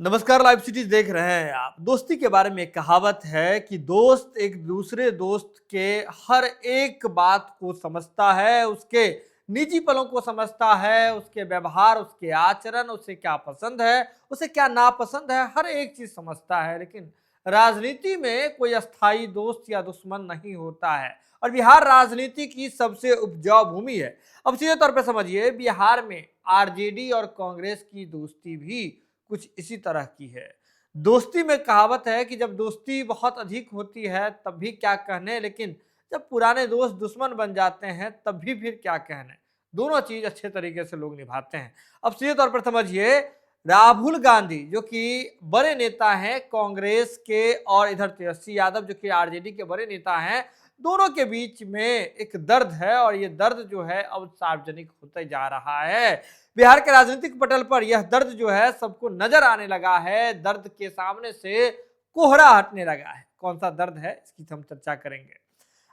नमस्कार, live cities देख रहे हैं आप। दोस्ती के बारे में एक कहावत है कि दोस्त एक दूसरे दोस्त के हर एक बात को समझता है, उसके निजी पलों को समझता है, उसके व्यवहार, उसके आचरण, उसे क्या पसंद है, उसे क्या नापसंद है, हर एक चीज समझता है। लेकिन राजनीति में कोई अस्थाई दोस्त या दुश्मन नहीं होता है और बिहार राजनीति की सबसे उपजाऊ भूमि है। अब सीधे तौर पर समझिए, बिहार में आरजेडी और कांग्रेस की दोस्ती भी कुछ इसी तरह की है। दोस्ती में कहावत है कि जब दोस्ती बहुत अधिक होती है तब भी क्या कहने, लेकिन जब पुराने दोस्त दुश्मन बन जाते हैं तब भी फिर क्या कहने। दोनों चीज अच्छे तरीके से लोग निभाते हैं। अब सीधे तौर पर समझिए, राहुल गांधी जो कि बड़े नेता हैं कांग्रेस के, और इधर तेजस्वी यादव जो कि आरजेडी के बड़े नेता हैं, दोनों के बीच में एक दर्द है और ये दर्द जो है अब सार्वजनिक होते जा रहा है। बिहार के राजनीतिक पटल पर यह दर्द जो है सबको नजर आने लगा है। दर्द के सामने से कोहरा हटने लगा है। कौन सा दर्द है, इसकी हम चर्चा करेंगे।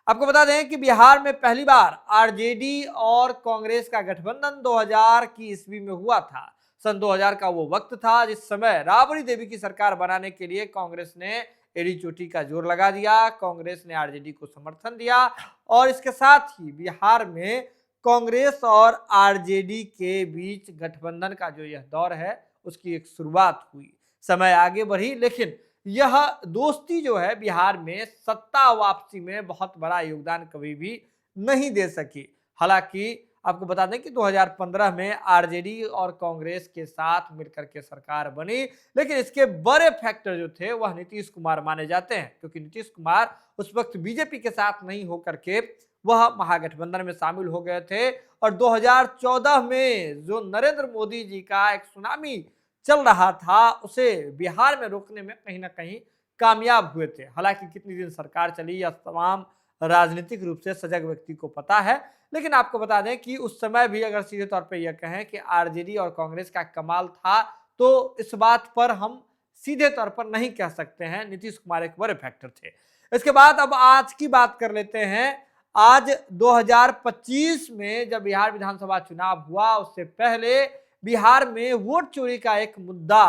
आपको बता दें कि बिहार में पहली बार आरजेडी और कांग्रेस का गठबंधन 2000 की ईस्वी में हुआ था। सन 2000 का वो वक्त था जिस समय राबड़ी देवी की सरकार बनाने के लिए कांग्रेस ने एड़ी चोटी का जोर लगा दिया। कांग्रेस ने आरजेडी को समर्थन दिया और इसके साथ ही बिहार में कांग्रेस और आरजेडी के बीच गठबंधन का जो यह दौर है उसकी एक शुरुआत हुई। समय आगे बढ़ी, लेकिन यह दोस्ती जो है बिहार में सत्ता वापसी में बहुत बड़ा योगदान कभी भी नहीं दे सकी। हालांकि आपको बता दें कि 2015 में आरजेडी और कांग्रेस के साथ मिलकर के सरकार बनी, लेकिन इसके बड़े फैक्टर जो थे वह नीतीश कुमार माने जाते हैं, क्योंकि नीतीश कुमार उस वक्त बीजेपी के साथ नहीं होकर के वह महागठबंधन में शामिल हो गए थे। और 2014 में जो नरेंद्र मोदी जी का एक सुनामी चल रहा था उसे बिहार में रोकने में कहीं ना कहीं कामयाब हुए थे। हालांकि कितनी दिन सरकार चली यह तमाम राजनीतिक रूप से सजग व्यक्ति को पता है, लेकिन आपको बता दें कि उस समय भी अगर सीधे तौर पर यह कहें कि आरजेडी और कांग्रेस का कमाल था, तो इस बात पर हम सीधे तौर पर नहीं कह सकते हैं। नीतीश कुमार एक बड़े फैक्टर थे। इसके बाद अब आज की बात कर लेते हैं। आज 2025 में जब बिहार विधानसभा चुनाव हुआ, उससे पहले बिहार में वोट चोरी का एक मुद्दा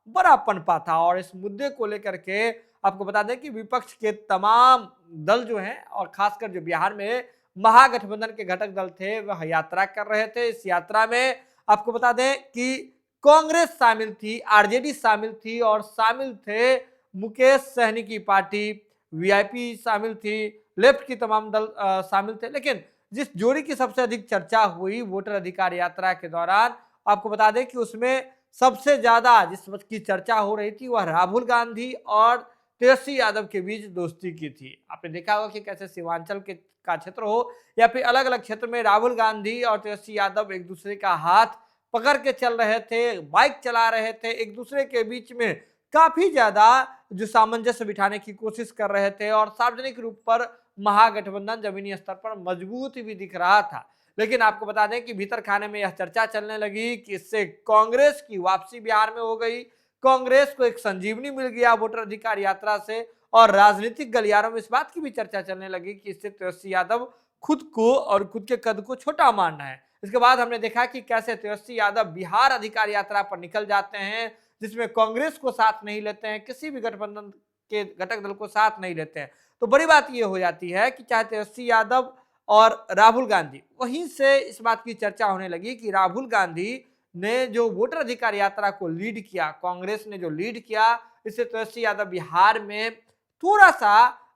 बड़ा पनपा था और इस मुद्दे को लेकर के आपको बता दें कि विपक्ष के तमाम दल जो हैं और खासकर जो बिहार में महागठबंधन के घटक दल थे वह यात्रा कर रहे थे। इस यात्रा में आपको बता दें कि कांग्रेस शामिल थी, आरजेडी शामिल थी और शामिल थे मुकेश सहनी की पार्टी, वीआईपी शामिल थी, लेफ्ट की तमाम दल शामिल थे। लेकिन जिस जोड़ी की सबसे अधिक चर्चा हुई वोटर अधिकार यात्रा के दौरान, आपको बता दें कि उसमें सबसे ज्यादा जिस वक्त की चर्चा हो रही थी वह राहुल गांधी और तेजस्वी यादव के बीच दोस्ती की थी। आपने देखा होगा कि कैसे सीमांचल के का क्षेत्र हो या फिर अलग अलग क्षेत्र में राहुल गांधी और तेजस्वी यादव एक दूसरे का हाथ पकड़ के चल रहे थे, बाइक चला रहे थे, एक दूसरे के बीच में काफी ज्यादा जो सामंजस्य बिठाने की कोशिश कर रहे थे और सार्वजनिक रूप पर महागठबंधन जमीनी स्तर पर मजबूत भी दिख रहा था। लेकिन आपको बता दें कि भीतर खाने में यह चर्चा चलने लगी कि इससे कांग्रेस की वापसी बिहार में हो गई, कांग्रेस को एक संजीवनी मिल गया वोटर अधिकार यात्रा से, और राजनीतिक गलियारों में इस बात की भी चर्चा चलने लगी कि इससे तेजस्वी यादव खुद को और खुद के कद को छोटा मानना है। इसके बाद हमने देखा कि कैसे तेजस्वी यादव बिहार अधिकार यात्रा पर निकल जाते हैं, जिसमें कांग्रेस को साथ नहीं लेते हैं, किसी भी गठबंधन के घटक दल को साथ नहीं लेते हैं। तो बड़ी बात यह हो जाती है कि चाहे तेजस्वी यादव और राहुल गांधी, वहीं से इस बात की चर्चा होने लगी कि राहुल गांधी ने जो वोटर अधिकार यात्रा को लीड किया, कांग्रेस ने जो लीड किया, इससे तेजस्वी यादव बिहार में थोड़ा सा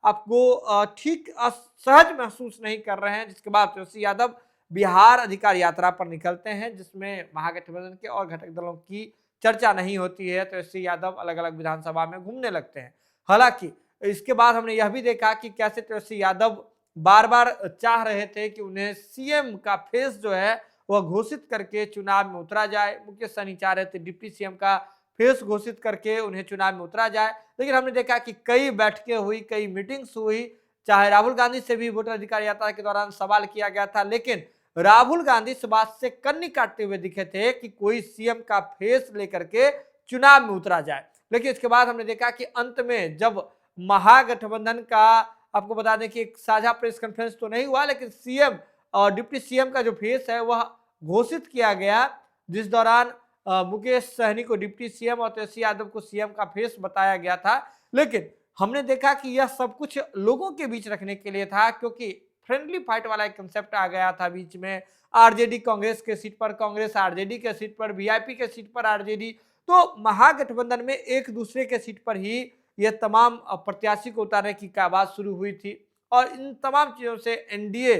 आपको ठीक सहज महसूस नहीं कर रहे हैं। जिसके बाद तेजस्वी यादव बिहार अधिकार यात्रा पर निकलते हैं, जिसमें महागठबंधन के और घटक दलों की चर्चा नहीं होती है। तेजस्वी यादव अलग अलग विधानसभा में घूमने लगते हैं। हालांकि इसके बाद हमने यह भी देखा कि कैसे तेजस्वी यादव बार बार चाह रहे थे कि उन्हें सीएम का फेस जो है वह घोषित करके चुनाव में उतरा जाए। मुकेश सहनी चाह रहे थे डिप्टी सीएम का फेस घोषित करके उन्हें चुनाव में उतरा जाए। लेकिन हमने देखा कि कई बैठकें हुई, कई मीटिंग्स हुई, चाहे राहुल गांधी से भी वोटर अधिकार यात्रा के दौरान सवाल किया गया था, लेकिन राहुल गांधी इस बात से कन्नी काटते हुए दिखे थे कि कोई सीएम का फेस लेकर के चुनाव में उतरा जाए। लेकिन इसके बाद हमने देखा कि अंत में जब महागठबंधन का, आपको बता दें कि एक साझा प्रेस कॉन्फ्रेंस तो नहीं हुआ, लेकिन सीएम और डिप्टी सीएम का जो फेस है वह घोषित किया गया, जिस दौरान मुकेश सहनी को डिप्टी सीएम और तेजस्वी यादव को सीएम का फेस बताया गया था। लेकिन हमने देखा कि यह सब कुछ लोगों के बीच रखने के लिए था, क्योंकि फ्रेंडली फाइट वाला एक कंसेप्ट आ गया था बीच में। आरजेडी कांग्रेस के सीट पर कांग्रेस, आरजेडी के सीट पर वीआईपी के सीट पर आरजेडी, तो महागठबंधन में एक दूसरे के सीट पर ही ये तमाम प्रत्याशी को उतारने की बात शुरू हुई थी। और इन तमाम चीजों से एनडीए,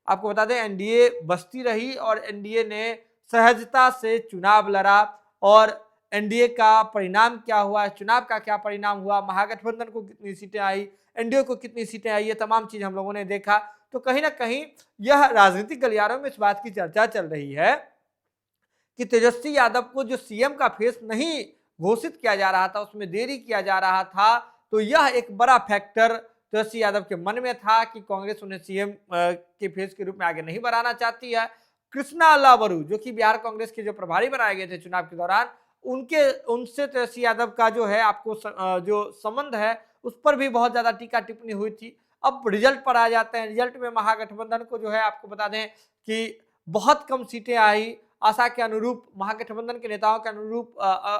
आपको बता दें, एनडीए बसती रही और एनडीए ने सहजता से चुनाव लड़ा। और एनडीए का परिणाम क्या हुआ, चुनाव का क्या परिणाम हुआ, महागठबंधन को कितनी सीटें आई, एनडीए को कितनी सीटें आई, ये तमाम चीज हम लोगों ने देखा। तो कहीं ना कहीं यह राजनीतिक गलियारों में इस बात की चर्चा चल रही है कि तेजस्वी यादव को जो सीएम का फेस नहीं घोषित किया जा रहा था, उसमें देरी किया जा रहा था, तो यह एक बड़ा फैक्टर तेजस्वी यादव के मन में था कि कांग्रेस उन्हें सीएम के फेस के रूप में आगे नहीं बढ़ाना चाहती है। कृष्णा अल्लावरू, जो कि बिहार कांग्रेस के जो प्रभारी बनाए गए थे चुनाव के दौरान, उनसे तेजस्वी यादव का जो है आपको जो संबंध है उस पर भी बहुत ज्यादा टीका टिप्पणी हुई थी। अब रिजल्ट पर आ जाते हैं। रिजल्ट में महागठबंधन को जो है आपको बता दें कि बहुत कम सीटें आई। आशा के अनुरूप, महागठबंधन के नेताओं के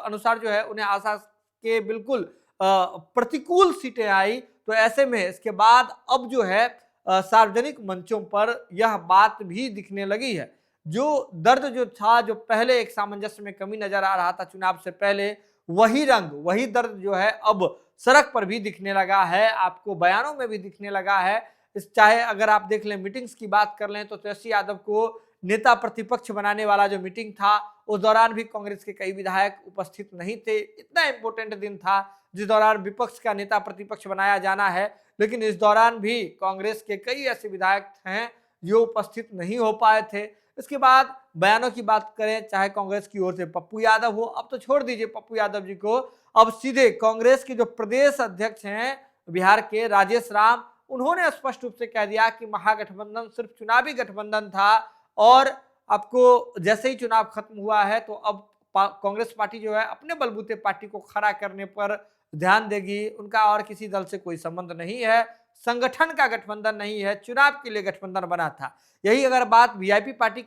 अनुसार जो है उन्हें आशा के बिल्कुल प्रतिकूल सीटें आई। तो ऐसे में इसके बाद अब जो है सार्वजनिक मंचों पर यह बात भी दिखने लगी है। जो दर्द जो था, जो पहले एक सामंजस्य में कमी नजर आ रहा था चुनाव से पहले, वही रंग, वही दर्द जो है अब सड़क पर भी दिखने लगा है, आपको बयानों में भी दिखने लगा है। चाहे अगर आप देख लें, मीटिंग्स की बात कर लें, तो तेजस्वी यादव को नेता प्रतिपक्ष बनाने वाला जो मीटिंग था, उस दौरान भी कांग्रेस के कई विधायक उपस्थित नहीं थे। इतना इंपॉर्टेंट दिन था जिस दौरान विपक्ष का नेता प्रतिपक्ष बनाया जाना है, लेकिन इस दौरान भी कांग्रेस के कई ऐसे विधायक हैं जो उपस्थित नहीं हो पाए थे। इसके बाद बयानों की बात करें, चाहे कांग्रेस की ओर से पप्पू यादव हो, अब तो छोड़ दीजिए पप्पू यादव जी को, अब सीधे कांग्रेस के जो प्रदेश अध्यक्ष हैं बिहार के, राजेश राम, उन्होंने स्पष्ट रूप से कह दिया कि महागठबंधन सिर्फ चुनावी गठबंधन था और आपको जैसे ही चुनाव खत्म हुआ है तो अब कांग्रेस पार्टी जो है अपने बलबूते पार्टी को खड़ा करने पर ध्यान देगी। उनका और किसी दल से कोई संबंध नहीं है, संगठन का गठबंधन नहीं है, चुनाव के लिए गठबंधन बना था। यही अगर बात वीआईपी पार्टी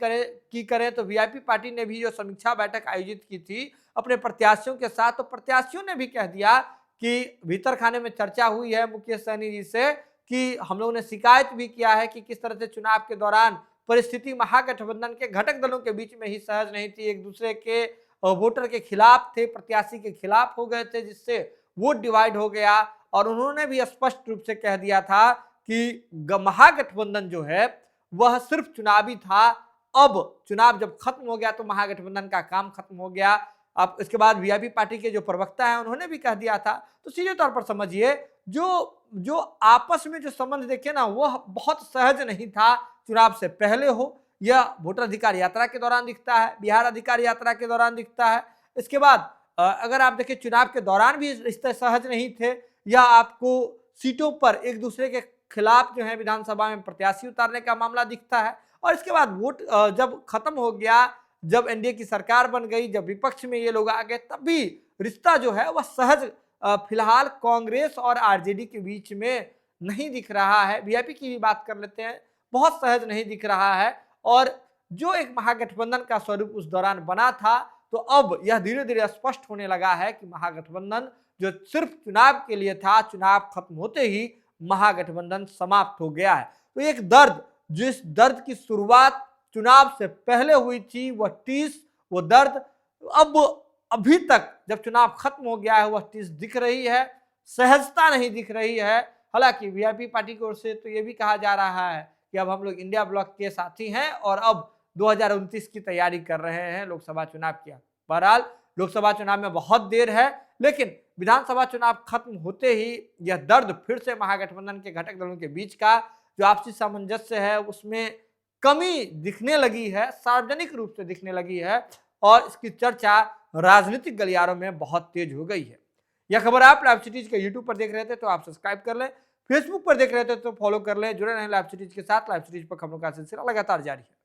करें तो वीआईपी पार्टी ने भी जो समीक्षा बैठक आयोजित की थी अपने प्रत्याशियों के साथ, तो प्रत्याशियों ने भी कह दिया कि भीतर खाने में चर्चा हुई है मुकेश सहनी जी से कि हम लोगों ने शिकायत भी किया है कि किस तरह से चुनाव के दौरान परिस्थिति महागठबंधन के घटक दलों के बीच में ही सहज नहीं थी, एक दूसरे के वोटर के खिलाफ थे, प्रत्याशी के खिलाफ हो गए थे, जिससे वोट डिवाइड हो गया। और उन्होंने भी स्पष्ट रूप से कह दिया था कि महागठबंधन जो है वह सिर्फ चुनावी था, अब चुनाव जब खत्म हो गया तो महागठबंधन का काम खत्म हो गया। अब इसके बाद वीआईपी पार्टी के जो प्रवक्ता हैं उन्होंने भी कह दिया था। तो सीधे तौर पर समझिए, जो आपस में जो संबंध देखे ना, वह बहुत सहज नहीं था चुनाव से पहले हो, यह वोटर अधिकार यात्रा के दौरान दिखता है, बिहार अधिकार यात्रा के दौरान दिखता है। इसके बाद अगर आप देखें चुनाव के दौरान भी रिश्ते सहज नहीं थे, या आपको सीटों पर एक दूसरे के खिलाफ जो है विधानसभा में प्रत्याशी उतारने का मामला दिखता है। और इसके बाद वोट जब खत्म हो गया, जब एनडीए की सरकार बन गई, जब विपक्ष में ये लोग आ गए, तब भी रिश्ता जो है वह सहज फिलहाल कांग्रेस और आरजेडी के बीच में नहीं दिख रहा है। वीआईपी की भी बात कर लेते हैं, बहुत सहज नहीं दिख रहा है। और जो एक महागठबंधन का स्वरूप उस दौरान बना था, तो अब यह धीरे धीरे स्पष्ट होने लगा है कि महागठबंधन जो सिर्फ चुनाव के लिए था, चुनाव खत्म होते ही महागठबंधन समाप्त हो गया है। तो एक दर्द, जिस दर्द की शुरुआत चुनाव से पहले हुई थी, वह टीस, वो दर्द अब अभी तक जब चुनाव खत्म हो गया है वह टीस दिख रही है, सहजता नहीं दिख रही है। हालांकि वीआईपी पार्टी की ओर से तो ये भी कहा जा रहा है कि अब हम लोग इंडिया ब्लॉक के साथी हैं और अब 2029 की तैयारी कर रहे हैं लोकसभा चुनाव की। बहरहाल लोकसभा चुनाव में बहुत देर है, लेकिन विधानसभा चुनाव खत्म होते ही यह दर्द फिर से महागठबंधन के घटक दलों के बीच का जो आपसी सामंजस्य है उसमें कमी दिखने लगी है, सार्वजनिक रूप से दिखने लगी है, और इसकी चर्चा राजनीतिक गलियारों में बहुत तेज हो गई है। यह खबर आप लाइव सिटीज के यूट्यूब पर देख रहे थे तो आप सब्सक्राइब कर लें, फेसबुक पर देख रहे थे तो फॉलो कर लें। जुड़े रहें लाइव सिटीज के साथ। लाइव सिटीज पर खबरों का सिलसिला लगातार जारी है।